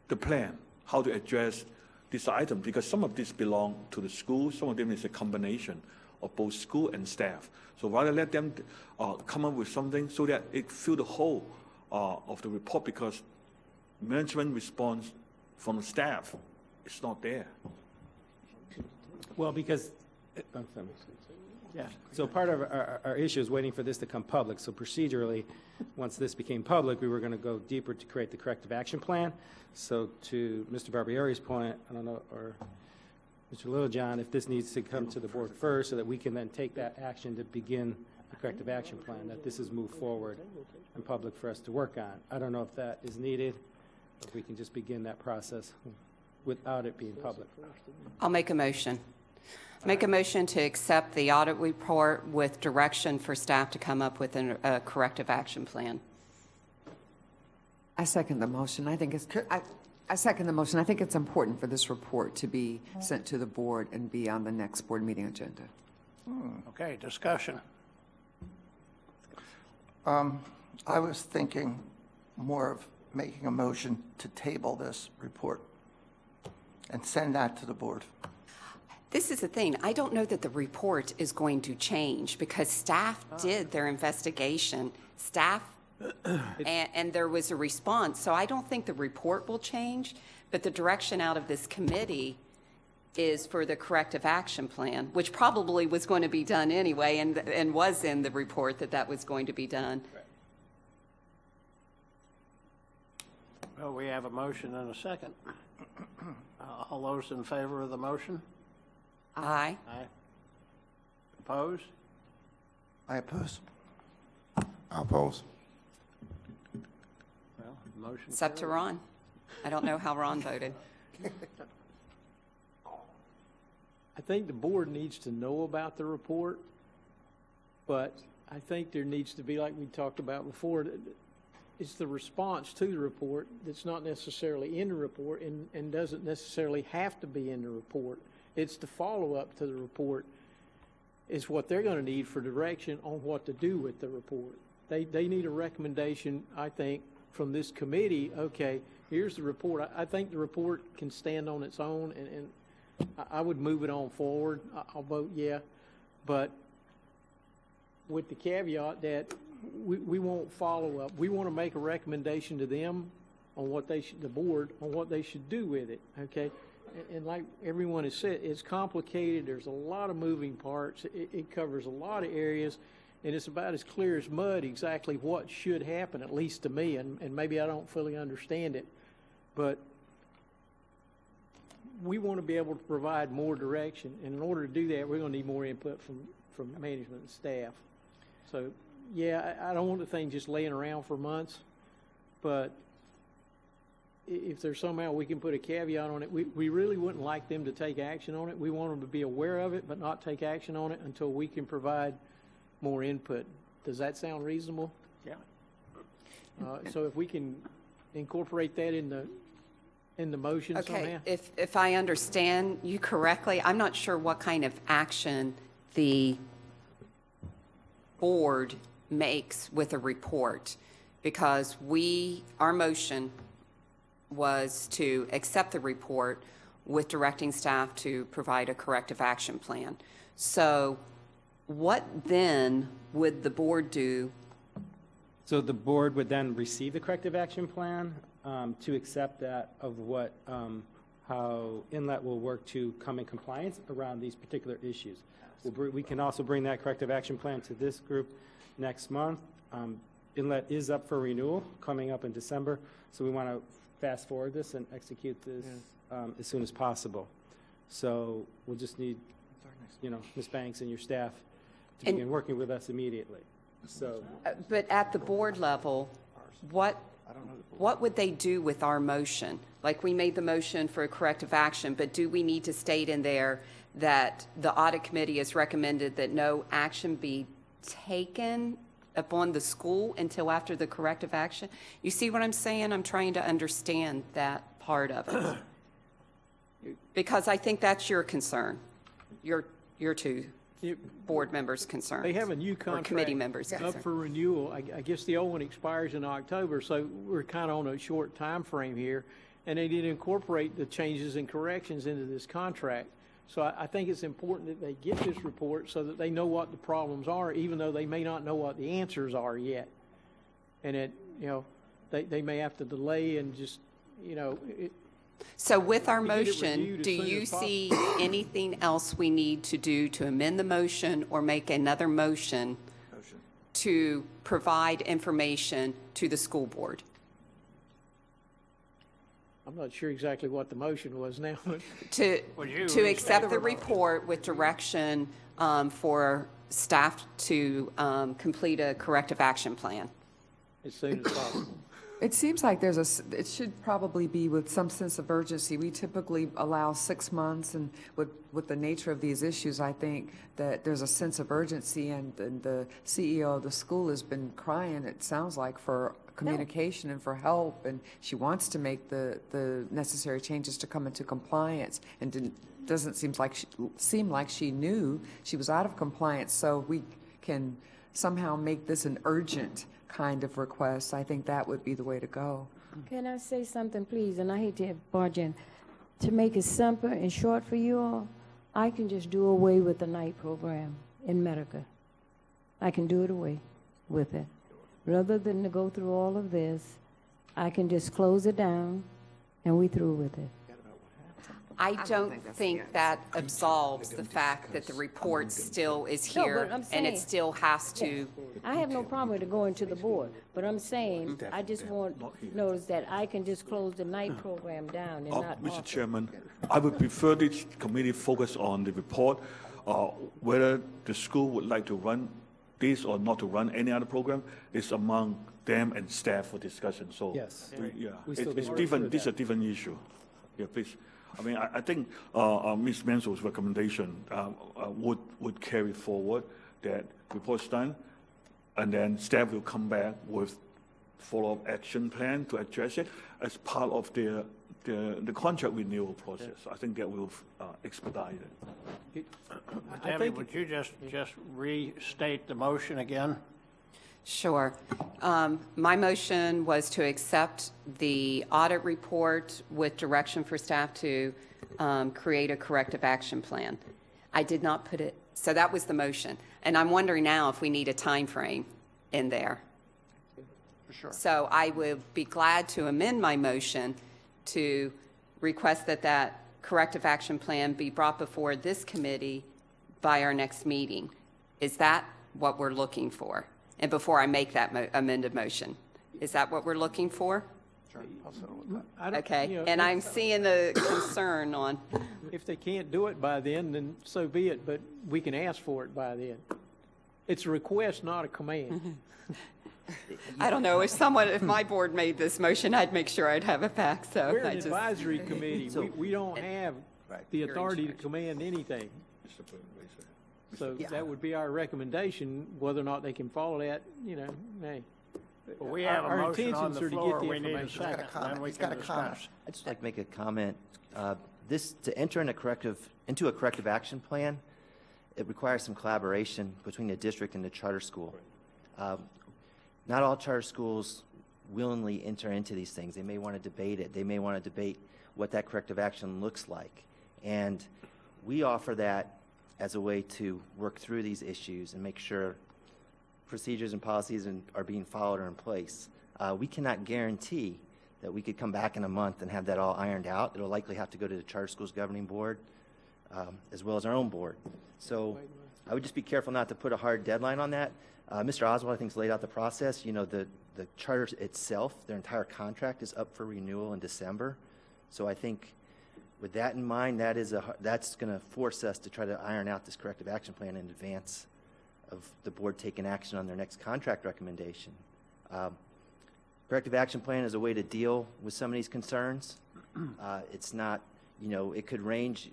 the plan, how to address this item, because some of this belong to the school, some of them is a combination of both school and staff. So rather let them come up with something so that it fill the whole of the report, because management response from the staff is not there. Well, because, Yeah. so part of our issue is waiting for this to come public. So procedurally, once this became public, we were going to go deeper to create the corrective action plan. So to Mr. Barbieri's point, I don't know, or Mr. Littlejohn, if this needs to come to the board first so that we can then take that action to begin the corrective action plan, that this is moved forward in public for us to work on. I don't know if that is needed, or if we can just begin that process without it being public. I'll make a motion. Make a motion to accept the audit report with direction for staff to come up with a corrective action plan. I second the motion. I second the motion. I think it's important for this report to be sent to the board and be on the next board meeting agenda. Okay, discussion. I was thinking more of making a motion to table this report and send that to the board. This is the thing. I don't know that the report is going to change because staff did their investigation. Staff, and there was a response. So I don't think the report will change, but the direction out of this committee is for the corrective action plan, which probably was going to be done anyway and was in the report that was going to be done. Well, we have a motion and a second. All those in favor of the motion? Aye. Aye. Opposed? I oppose. I oppose. Well, motion It's up to carries. Ron. I don't know how Ron voted. I think the board needs to know about the report, but I think there needs to be, like we talked about before, it's the response to the report that's not necessarily in the report and doesn't necessarily have to be in the report. It's the follow-up to the report is what they're going to need for direction on what to do with the report. They need a recommendation, I think, from this committee. Okay, here's the report. I think the report can stand on its own, and I would move it on forward. I'll vote yeah, but with the caveat that we won't follow up. We want to make a recommendation to them on what they should, the board, on what they should do with it, okay? And like everyone has said, it's complicated. There's a lot of moving parts. It covers a lot of areas, and it's about as clear as mud exactly what should happen, at least to me, and maybe I don't fully understand it. But we want to be able to provide more direction, and in order to do that, we're going to need more input from management and staff. So, yeah, I don't want the thing just laying around for months, but if there's somehow we can put a caveat on it, we really wouldn't like them to take action on it. We want them to be aware of it, but not take action on it until we can provide more input. Does that sound reasonable? Yeah. So if we can incorporate that in the motion somehow. Okay, if I understand you correctly, I'm not sure what kind of action the board makes with a report, because our motion was to accept the report with directing staff to provide a corrective action plan. So what then would the board do? So the board would then receive the corrective action plan to accept that of what, how Inlet will work to come in compliance around these particular issues. We can also bring that corrective action plan to this group next month. Inlet is up for renewal coming up in December, so we want to fast forward this and execute this as soon as possible. So we'll just need, Ms. Banks and your staff to begin working with us immediately. So, But at the board level, what would they do with our motion? Like, we made the motion for a corrective action, but do we need to state in there that the audit committee has recommended that no action be taken upon the school until after the corrective action? You see what I'm saying? I'm trying to understand that part of it. Because I think that's your concern, your two board members' concern. They have a new Or contract committee members' up concern. for renewal. I guess the old one expires in October, so we're kind of on a short time frame here. And they did incorporate the changes and corrections into this contract. So I think it's important that they get this report so that they know what the problems are, even though they may not know what the answers are yet. And they may have to delay and just, So with our We get it motion, reviewed as do soon you as see anything else we need to do to amend the motion or make another motion to provide information to the school board? I'm not sure exactly what the motion was now. To accept the report with direction for staff to complete a corrective action plan. As soon as possible. It seems like it should probably be with some sense of urgency. We typically allow 6 months, and with the nature of these issues, I think that there's a sense of urgency, and the CEO of the school has been crying, it sounds like, for communication and for help, and she wants to make the necessary changes to come into compliance, and doesn't seem like she knew she was out of compliance, so we can somehow make this an urgent kind of request. I think that would be the way to go. Can I say something, please? And I hate to barge in. To make it simple and short for you all, I can just do away with the night program in Medica. I can do it away with it. Rather than to go through all of this, I can just close it down and we through with it. I don't think that absolves the fact that the report still is here but I'm and it saying- still has to. I have no problem with it going to the board, but I'm saying, I just want notice that I can just close the night program down and not Mr. offer. Chairman, I would prefer this committee focus on the report, whether the school would like to run this or not to run any other program is among them and staff for discussion. So, Yes. yeah, We still it's need to different. refer This is a that. different issue. Yeah, please. I mean, I think Ms. Mansell's recommendation would carry forward that report's done, and then staff will come back with follow-up action plan to address it as part of the contract renewal process. I think that will expedite it. Tammy, would you just restate the motion again? Sure. My motion was to accept the audit report with direction for staff to create a corrective action plan. I did not put it, so that was the motion. And I'm wondering now if we need a time frame in there. For sure. So I would be glad to amend my motion to request that corrective action plan be brought before this committee by our next meeting. Is that what we're looking for? And before I make that amended motion, is that what we're looking for? Sure, I'll settle with that. Okay, and I'm seeing the concern on, If they can't do it by then so be it, but we can ask for it by then. It's a request, not a command. I don't know, if my board made this motion, I'd make sure I'd have it back, so We're I an just. advisory committee. We don't have the authority to command anything. So that would be our recommendation, whether or not they can follow that, hey. Well, we have a Our motion on intentions the are to floor, get the we need a information. second, then we He's got can a comment. discuss. I'd just like to make a comment. To enter into a corrective action plan, it requires some collaboration between the district and the charter school. Not all charter schools willingly enter into these things. They may want to debate it. They may want to debate what that corrective action looks like. And we offer that as a way to work through these issues and make sure procedures and policies are being followed or in place. We cannot guarantee that we could come back in a month and have that all ironed out. It'll likely have to go to the Charter Schools Governing Board as well as our own board. So I would just be careful not to put a hard deadline on that. Mr. Oswald, I think, has laid out the process. The charter itself, their entire contract is up for renewal in December. So I think with that in mind, that's going to force us to try to iron out this corrective action plan in advance of the board taking action on their next contract recommendation. Corrective action plan is a way to deal with some of these concerns. It's not, it could range.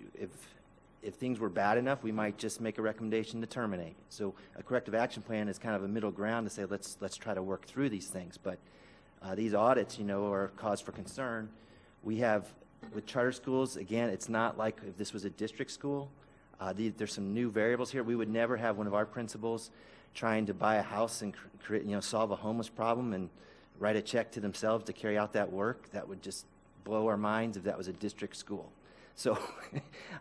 If things were bad enough, we might just make a recommendation to terminate. So a corrective action plan is kind of a middle ground to say, let's try to work through these things. But these audits, are cause for concern. We have, with charter schools, again, it's not like if this was a district school. There's some new variables here. We would never have one of our principals trying to buy a house and solve a homeless problem and write a check to themselves to carry out that work. That would just blow our minds if that was a district school. So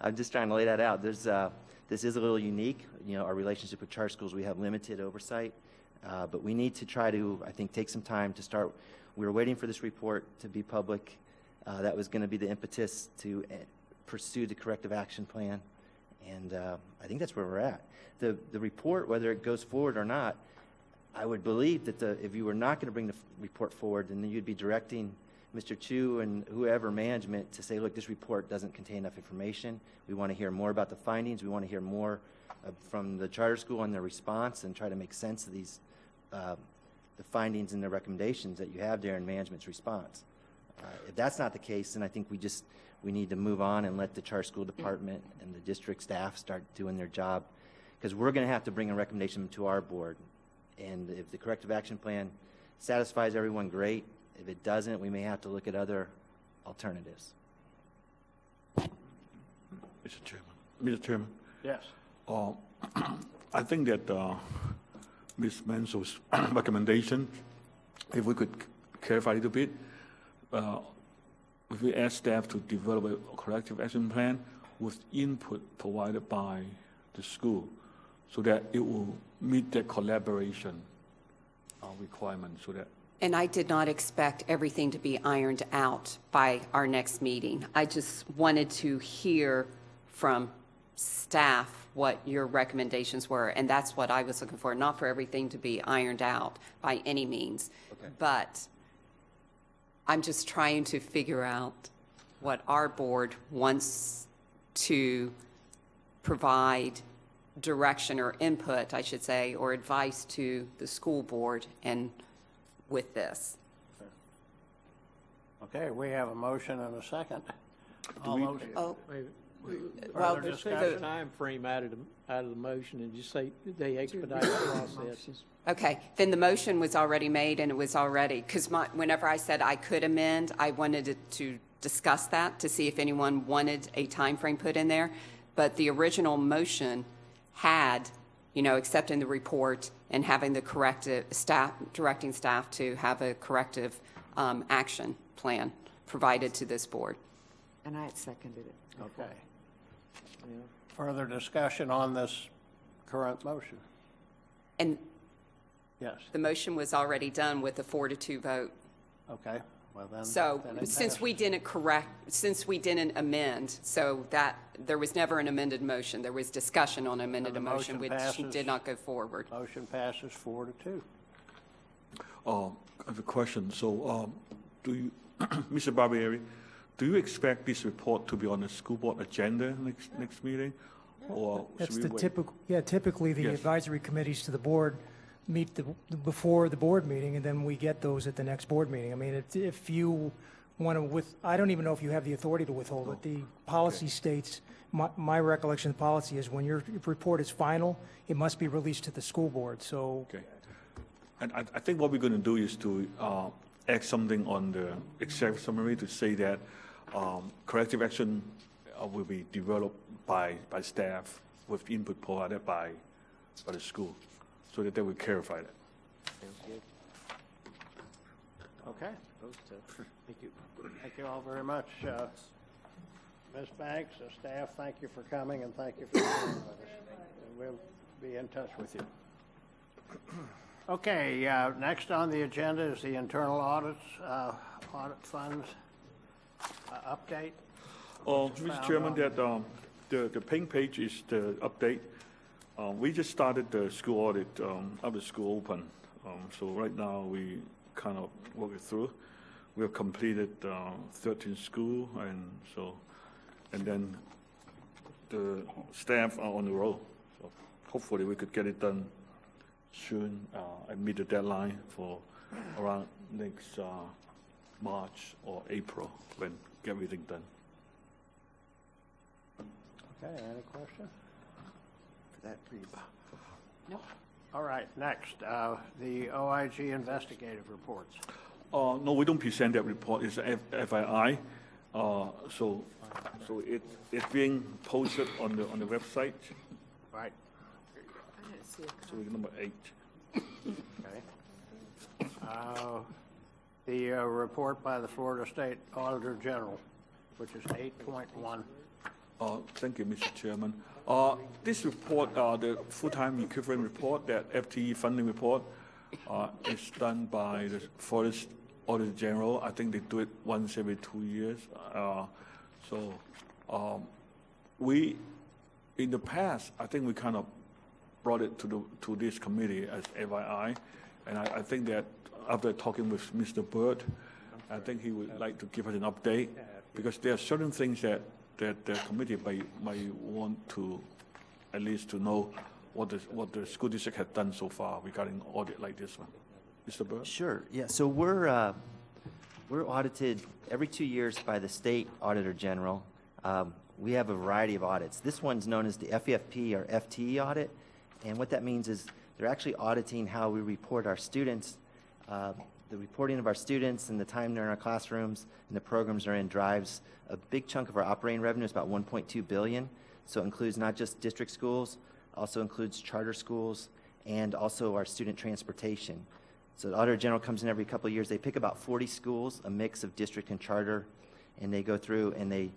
I'm just trying to lay that out. This is a little unique. Our relationship with charter schools, we have limited oversight, but we need to try to, I think, take some time to start. We were waiting for this report to be public. That was going to be the impetus to pursue the corrective action plan, and I think that's where we're at. The report, whether it goes forward or not, I would believe that if you were not going to bring the report forward, then you'd be directing Mr. Chu and whoever management to say, look, this report doesn't contain enough information. We want to hear more about the findings. We want to hear more from the charter school on their response and try to make sense of these the findings and the recommendations that you have there in management's response. If that's not the case, then I think we need to move on and let the charter school department and the district staff start doing their job, because we're going to have to bring a recommendation to our board. And if the corrective action plan satisfies everyone, great. If it doesn't, we may have to look at other alternatives. Mr. Chairman. Yes. I think that Ms. Mansell's recommendation, if we could clarify a little bit, if we ask staff to develop a corrective action plan with input provided by the school, so that it will meet the collaboration requirement, so that. And I did not expect everything to be ironed out by our next meeting. I just wanted to hear from staff what your recommendations were, and that's what I was looking for, not for everything to be ironed out by any means. Okay. But I'm just trying to figure out what our board wants to provide direction or input, I should say, or advice to the school board and with this. Okay, we have a motion and a second. All we- those, Oh, well, Just take discussion? the time frame out of the motion and just say they expedite the process. okay, then the motion was already made and it was already, because whenever I said I could amend, I wanted to discuss that to see if anyone wanted a time frame put in there. But the original motion had, accepting the report and having the corrective staff, directing staff to have a corrective action plan provided to this board. And I had seconded it. Okay. Further discussion on this current motion? And Yes, the motion was already done with a 4-2 vote. okay. Well, then. So then it since we passes. didn't amend, so that, there was never an amended motion. There was discussion on amended the motion, motion which passes. did not go forward. Motion passes 4-2. I have a question. So, do you, Mr. Barbieri, do you expect this report to be on the school board agenda next meeting? Or That's should the we wait? typical, typically the Yes. advisory committees to the board meet before the board meeting, and then we get those at the next board meeting. I mean, if you want to I don't even know if you have the authority to withhold it. The policy states, my recollection of the policy is when your report is final, it must be released to the school board, so. Okay. And I think what we're going to do is to add something on the executive summary to say that corrective action will be developed by staff with input provided by the school, so that they will clarify that. Okay. Thank you. Thank you all very much. Ms. Banks, staff, thank you for coming, and thank you for being with us. And we'll be in touch with you. Okay, next on the agenda is the internal audits, audit funds update. Mr. Chairman, that the pink page is the update. We just started the school audit after school open. So right now we kind of work it through. We have completed 13 schools, and then the staff are on the roll. So hopefully we could get it done soon and meet the deadline for around next March or April when get everything done. Okay, any questions? For that brief. No. All right, next, the OIG Investigative Reports. No, we don't present that report. It's FII. So it's being posted on the website. Right, I didn't see it. So we're number 8. okay. The report by the Florida State Auditor General, which is 8.1. Thank you, Mr. Chairman. This report, the full-time equivalent report, that FTE funding report, is done by the Florida Auditor General. I think they do it once every 2 years. We, in the past, I think we kind of brought it to this committee as FII, and I think that after talking with Mr. Bird, I think he would like to give us an update, because there are certain things that the committee might want to, at least to know what the school district has done so far regarding audit like this one. Mr. Bird? Sure, yeah, so we're audited every 2 years by the State Auditor General. We have a variety of audits. This one's known as the FEFP or FTE audit, and what that means is they're actually auditing how we report our students. The reporting of our students and the time they're in our classrooms and the programs they're in drives a big chunk of our operating revenue. It's about $1.2 billion. So it includes not just district schools, also includes charter schools, and also our student transportation. So the Auditor General comes in every couple of years. They pick about 40 schools, a mix of district and charter, and they go through and they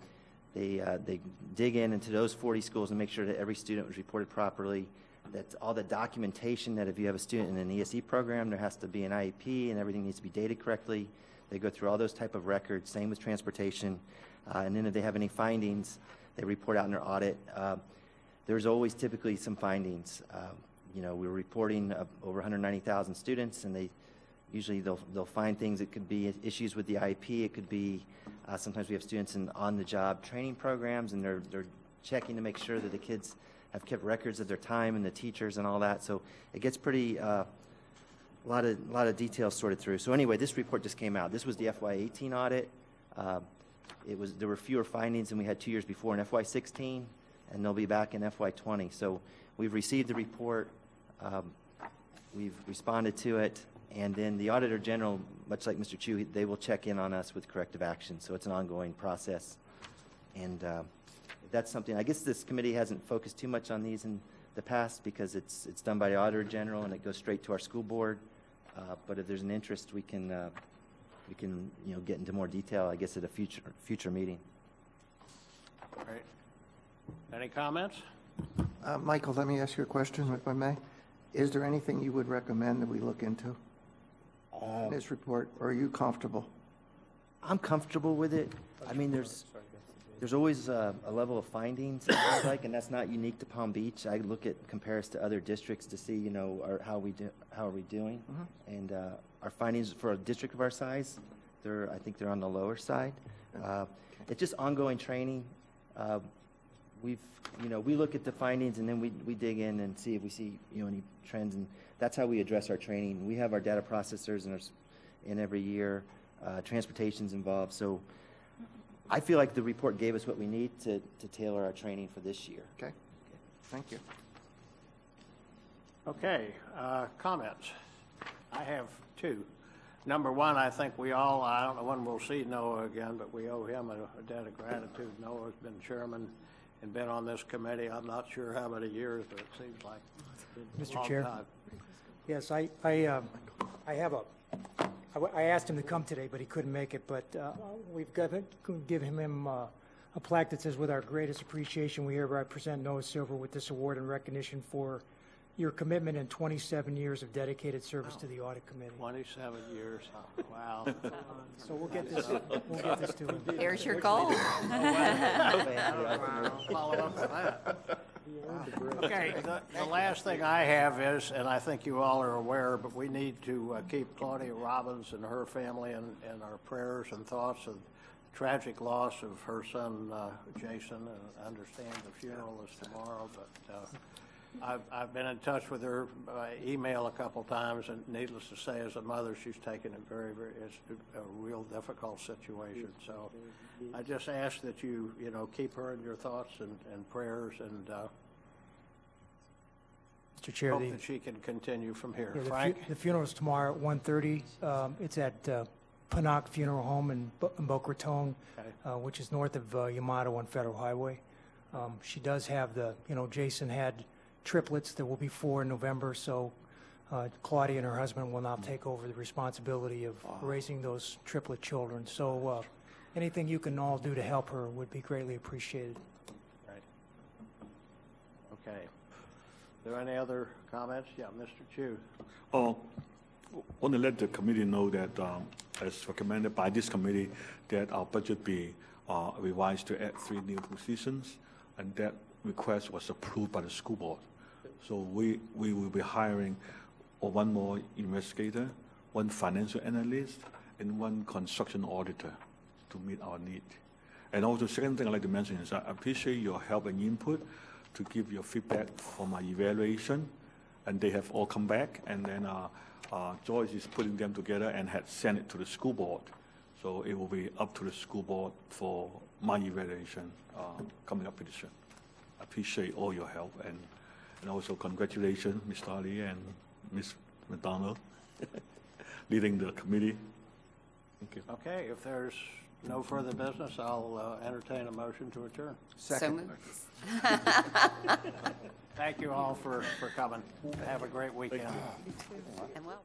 dig into those 40 schools and make sure that every student was reported properly, that all the documentation, that if you have a student in an ESE program, there has to be an IEP and everything needs to be dated correctly. They go through all those type of records, same with transportation. And then if they have any findings, they report out in their audit. There's always typically some findings. We're reporting over 190,000 students, and they'll find things. It could be issues with the IEP. It could be sometimes we have students in on-the-job training programs, and they're checking to make sure that the kids have kept records of their time and the teachers and all that. So it gets pretty a lot of details sorted through. So anyway, this report just came out. This was the FY18 audit. there were fewer findings than we had 2 years before in FY16, and they'll be back in FY20. So we've received the report, we've responded to it, and then the Auditor General, much like Mr. Chu, they will check in on us with corrective action. So it's an ongoing process. And that's something, I guess this committee hasn't focused too much on these in the past because it's done by the Auditor General and it goes straight to our school board. But if there's an interest, we can get into more detail, I guess, at a future meeting. Great. Any comments? Michael, let me ask you a question, if I may. Is there anything you would recommend that we look into in this report, or are you comfortable? I'm comfortable with it. I mean, there's always a level of findings, and that's not unique to Palm Beach. I look at compares to other districts to see, how are we doing, and our findings for a district of our size, I think they're on the lower side. It's just ongoing training. We look at the findings and then we dig in and see if we see any trends, and that's how we address our training. We have our data processors in every year. Transportation's involved, so I feel like the report gave us what we need to tailor our training for this year. Okay. Thank you. Okay, comments. I have two. Number one, I think I don't know when we'll see Noah again, but we owe him a debt of gratitude. Noah's been chairman and been on this committee, I'm not sure how many years, but it seems like a Mr. long Chair. time. Yes, I asked him to come today, but he couldn't make it, but we've got to give him a plaque that says, with our greatest appreciation, we hereby present Noah Silver with this award in recognition for your commitment and 27 years of dedicated service to the audit committee. 27 years, wow. So we'll get this to him. There's your goal. Follow up on that. Okay, the last thing I have is, and I think you all are aware, but we need to keep Claudia Robbins and her family in our prayers and thoughts of the tragic loss of her son, Jason, and I understand the funeral is tomorrow, but I've been in touch with her by email a couple times, and needless to say, as a mother, she's taken it it's a real difficult situation. So I just ask that you keep her in your thoughts and prayers, and Mr. Chair, hope that she can continue from here. Yeah, Frank? the funeral is tomorrow at 1:30. It's at Panock Funeral Home in Boca Raton, Okay. which is north of Yamato on Federal Highway. She does have Jason had triplets. There will be 4 in November, so Claudia and her husband will now take over the responsibility of raising those triplet children. So anything you can all do to help her would be greatly appreciated. Right. Okay. Are there any other comments? Yeah, Mr. Chu. Want to let the committee know that, as recommended by this committee, that our budget be revised to add 3 new positions, and that request was approved by the school board. So we will be hiring 1 more investigator, 1 financial analyst, and 1 construction auditor to meet our need. And also, second thing I'd like to mention is I appreciate your help and input to give your feedback for my evaluation, and they have all come back, and then Joyce is putting them together and had sent it to the school board. So it will be up to the school board for my evaluation coming up pretty soon. I appreciate all your help, and also congratulations, Ms. Ali and Ms. McDonald, leading the committee. Thank you. Okay, if there's no further business, I'll entertain a motion to adjourn. Second. So moved. Thank you all for coming. Have a great weekend. And well.